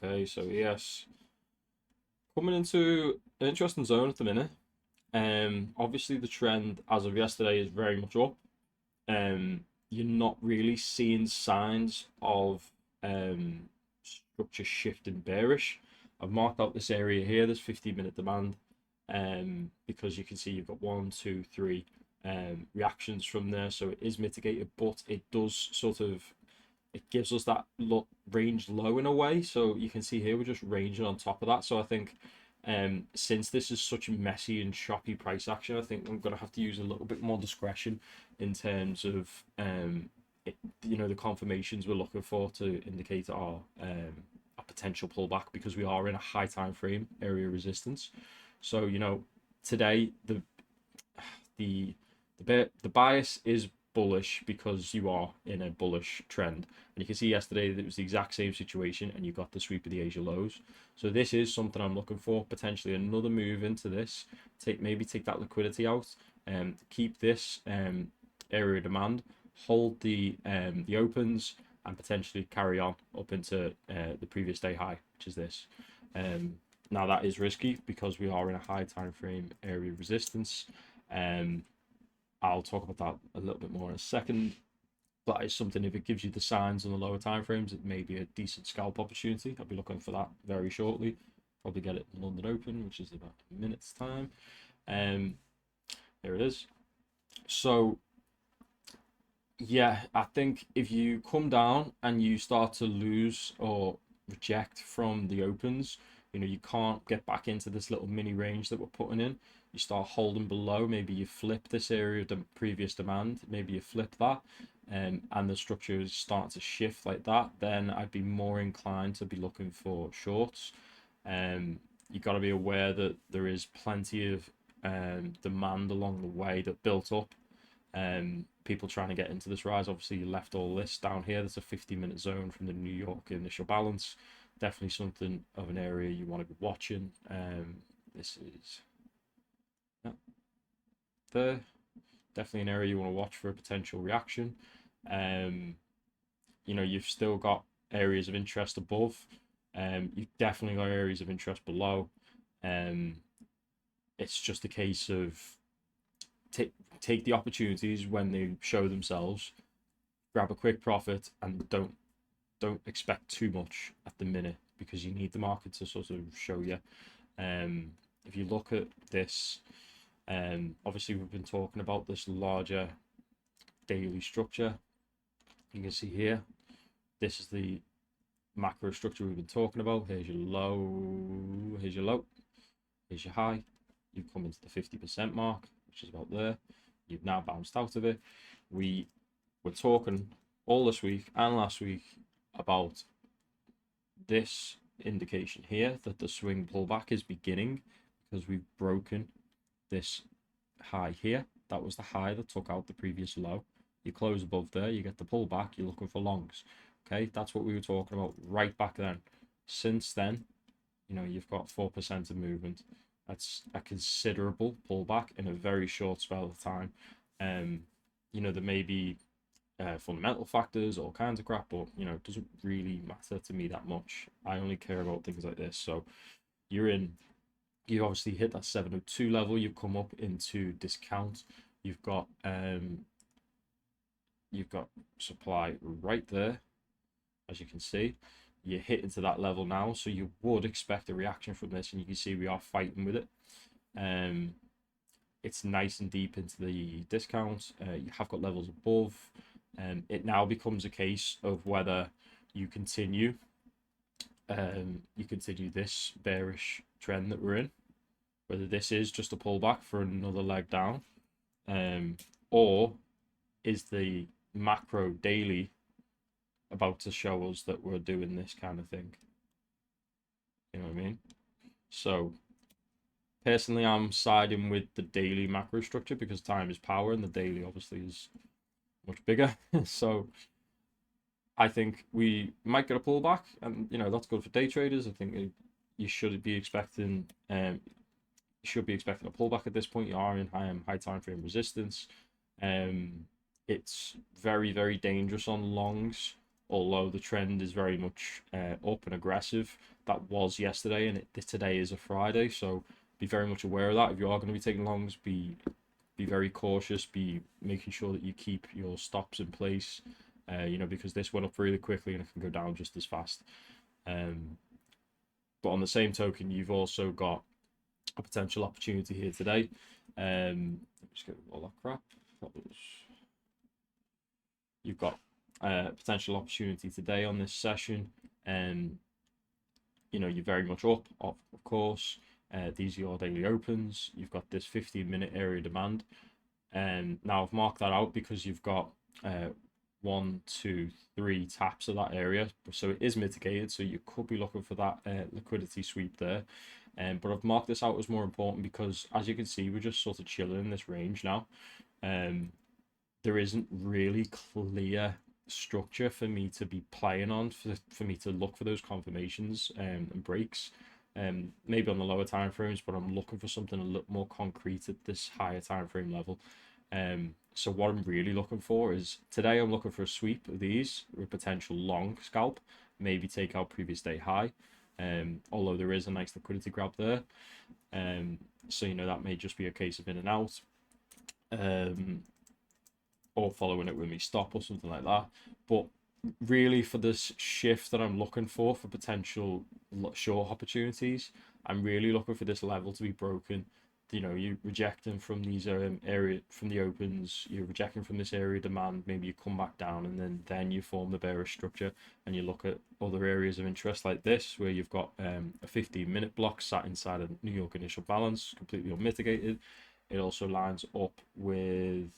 Okay, so yes, coming into an interesting zone at the minute. Obviously the trend as of yesterday is very much up. You're not really seeing signs of structure shifting bearish. I've marked out this area here. There's 15-minute demand. Because you can see you've got one, two, three reactions from there, so it is mitigated, but it does sort of it gives us that range low in a way. So you can see here we're just ranging on top of that. So I think since this is such a messy and choppy price action, I think I'm going to have to use a little bit more discretion in terms of the confirmations we're looking for to indicate our a potential pullback, because we are in a high time frame area resistance. So today the bias is bullish because you are in a bullish trend, and you can see yesterday that it was the exact same situation, and you got the sweep of the Asia lows. So this is something I'm looking for, potentially another move into this. Maybe take that liquidity out and keep this area of demand, hold the opens, and potentially carry on up into the previous day high, which is this. Now that is risky because we are in a high time frame area of resistance. I'll talk about that a little bit more in a second, but it's something, if it gives you the signs on the lower time frames, it may be a decent scalp opportunity. I'll be looking for that very shortly. Probably get it in London Open, which is about a minute's time. There it is. So yeah, I think if you come down and you start to lose or reject from the opens, you can't get back into this little mini range that we're putting in. You start holding below, maybe you flip this area of the previous demand, maybe you flip that, and the structure is starting to shift like that, then I'd be more inclined to be looking for shorts. You've got to be aware that there is plenty of demand along the way that built up. People trying to get into this rise. Obviously, you left all this down here. There's a 50-minute zone from the New York initial balance. Definitely something of an area you want to be watching. This is there. Definitely an area you want to watch for a potential reaction. You've still got areas of interest above. You've definitely got areas of interest below. It's just a case of take the opportunities when they show themselves, grab a quick profit, and don't expect too much at the minute, because you need the market to sort of show you. If you look at this, obviously we've been talking about this larger daily structure. You can see here, this is the macro structure we've been talking about. Here's your low, here's your low, here's your high. You've come into the 50% mark, which is about there. You've now bounced out of it. We were talking all this week and last week about this indication here, that the swing pullback is beginning, because we've broken this high here. That was the high that took out the previous low. You close above there, you get the pullback, you're looking for longs. Okay, that's what we were talking about right back then. Since then, you've got 4% of movement. That's a considerable pullback in a very short spell of time. There may be fundamental factors, all kinds of crap, but it doesn't really matter to me that much. I only care about things like this. So you obviously hit that 702 level. You've come up into discount. You've got supply right there, as you can see. You hit into that level now, so you would expect a reaction from this, and you can see we are fighting with it. It's nice and deep into the discount. You have got levels above, and it now becomes a case of whether you continue this bearish trend that we're in, whether this is just a pullback for another leg down, or is the macro daily about to show us that we're doing this kind of thing. You know what I mean? So personally, I'm siding with the daily macro structure, because time is power, and the daily obviously is much bigger. So I think we might get a pullback, and that's good for day traders. I think you should be expecting a pullback at this point. You are in high time frame resistance. It's very, very dangerous on longs although the trend is very much up and aggressive. That was yesterday, and today is a Friday, so be very much aware of that. If you are going to be taking longs, be very cautious. Be making sure that you keep your stops in place. Because this went up really quickly and it can go down just as fast. But on the same token, you've also got a potential opportunity here today. Just get all that crap. You've got a potential opportunity today on this session. You're very much up, of course. These are your daily opens. You've got this 15-minute area demand. Now I've marked that out because you've got 1, 2, 3 taps of that area, so it is mitigated. So you could be looking for that liquidity sweep there. But I've marked this out as more important because, as you can see, we're just sort of chilling in this range now. There isn't really clear structure for me to be playing on, for me to look for those confirmations and breaks. Maybe on the lower time frames, but I'm looking for something a little more concrete at this higher time frame level. So what I'm really looking for is, today I'm looking for a sweep of these with potential long scalp, maybe take out previous day high. Although there is a nice liquidity grab there. So that may just be a case of in and out. Or following it with me stop or something like that. But really, for this shift that I'm looking for potential short opportunities, I'm really looking for this level to be broken. You rejecting from these area, from the opens, you're rejecting from this area demand, maybe you come back down, and then you form the bearish structure, and you look at other areas of interest like this, where you've got a 15-minute block sat inside a New York initial balance, completely unmitigated. It also lines up with,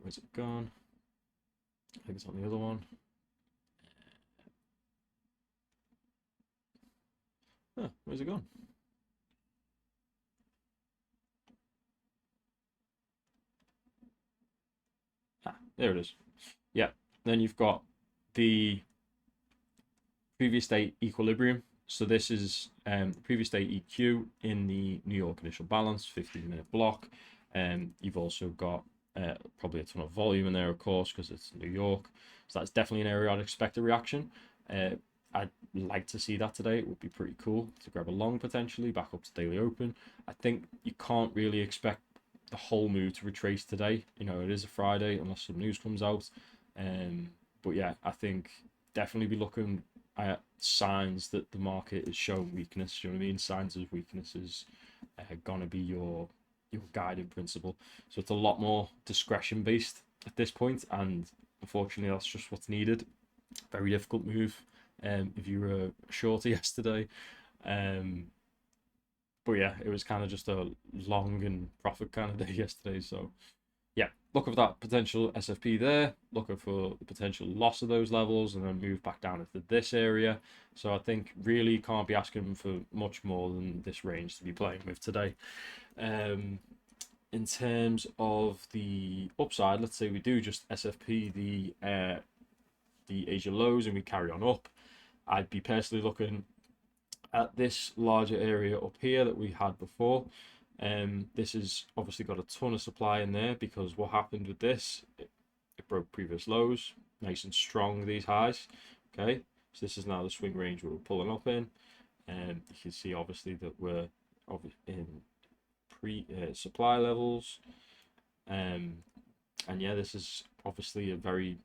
where's it gone? I think it's on the other one. Where's it gone? There it is. Yeah. Then you've got the previous day equilibrium. So this is previous day EQ in the New York initial balance, 15-minute block. You've also got probably a ton of volume in there, of course, because it's New York. So that's definitely an area I'd expect a reaction. I'd like to see that today. It would be pretty cool to grab a long potentially back up to daily open. I think you can't really expect the whole move to retrace today. It is a Friday unless some news comes out. But yeah, I think definitely be looking at signs that the market is showing weakness. You know what I mean? Signs of weakness is gonna be your guiding principle. So it's a lot more discretion based at this point, and unfortunately that's just what's needed. Very difficult move if you were a shorter yesterday. But yeah, it was kind of just a long and profit kind of day yesterday. So yeah, looking for that potential SFP there, looking for the potential loss of those levels, and then move back down into this area. So I think really can't be asking for much more than this range to be playing with today. In terms of the upside, let's say we do just SFP the Asia lows and we carry on up. I'd be personally looking at this larger area up here that we had before. This has obviously got a ton of supply in there, because what happened with this, it broke previous lows, nice and strong, these highs. Okay, so this is now the swing range we're pulling up in, and you can see obviously that we're in supply levels. And yeah, this is obviously a very,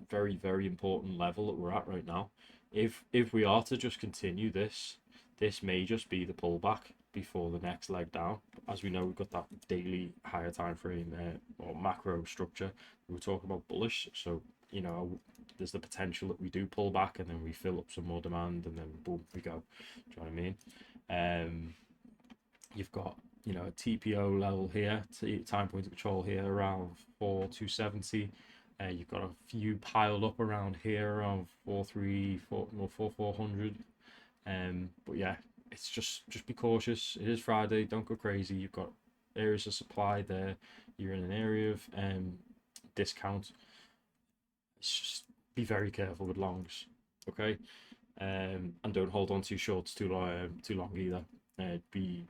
very, very important level that we're at right now. If we are to just continue this may just be the pullback before the next leg down. As we know, we've got that daily higher time frame or macro structure. We were talking about bullish, so there's the potential that we do pull back and then we fill up some more demand, and then boom, we go. Do you know what I mean? You've got a TPO level here, time point of control here around 4,270. You've got a few piled up around here around 4,400. But yeah, it's just be cautious. It is Friday, don't go crazy. You've got areas of supply there. You're in an area of discount. It's just be very careful with longs, okay? And don't hold on too shorts too long either. Be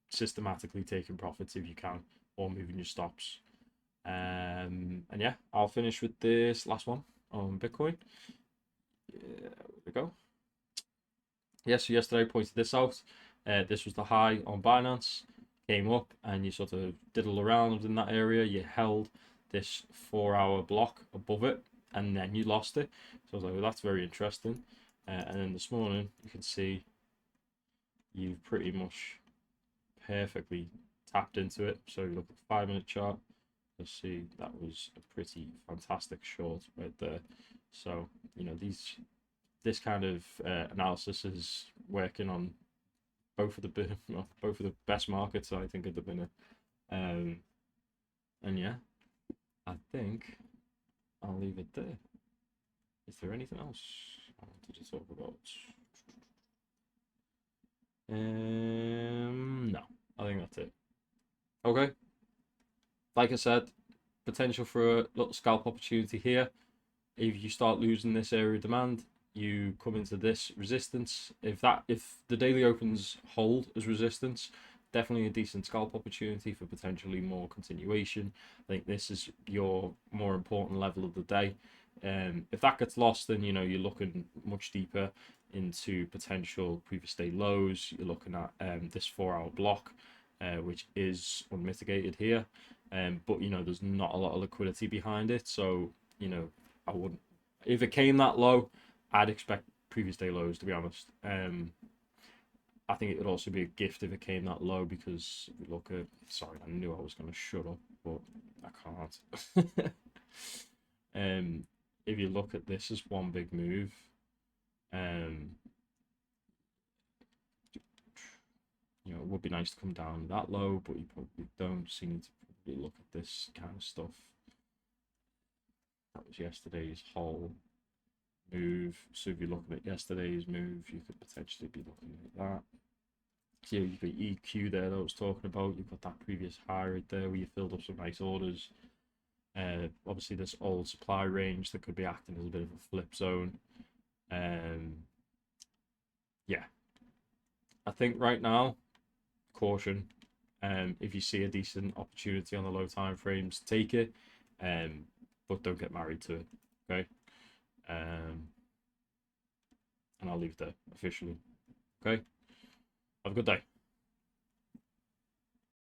systematically taking profits if you can, or moving your stops. And yeah, I'll finish with this last one. on Bitcoin. Yeah, there we go. Yeah, so yesterday I pointed this out. This was the high on Binance, came up and you sort of diddle around in that area. You held this 4 hour block above it and then you lost it. So I was like, well, that's very interesting. And then this morning you can see you've pretty much perfectly tapped into it. So you look at the 5 minute chart, you'll see that was a pretty fantastic short right there. So, you know, this kind of analysis is working on both of the both of the best markets I think at the minute. And yeah, I think I'll leave it there. Is there anything else I wanted to talk about? No, I think that's it. Okay, like I said, potential for a little scalp opportunity here. If you start losing this area of demand, you come into this resistance. If the daily opens hold as resistance, definitely a decent scalp opportunity for potentially more continuation. I think this is your more important level of the day. If that gets lost, then you know you're looking much deeper into potential previous day lows. You're looking at this 4 hour block, which is unmitigated here. But you know there's not a lot of liquidity behind it, so you know I wouldn't. If it came that low, I'd expect previous day lows, to be honest. I think it would also be a gift if it came that low because if you look at, sorry, I knew I was going to shut up, but I can't. If you look at this as one big move, you know, it would be nice to come down that low, but you probably don't. So you need to probably look at this kind of stuff. That was yesterday's whole move. So if you're looking at yesterday's move, you could potentially be looking at that. So you've got EQ there that I was talking about. You've got that previous high right there where you filled up some nice orders. Obviously, this old supply range that could be acting as a bit of a flip zone. Yeah, I think right now, caution. If you see a decent opportunity on the low time frames, take it. But don't get married to it. Okay. And I'll leave it there officially. Okay. Have a good day.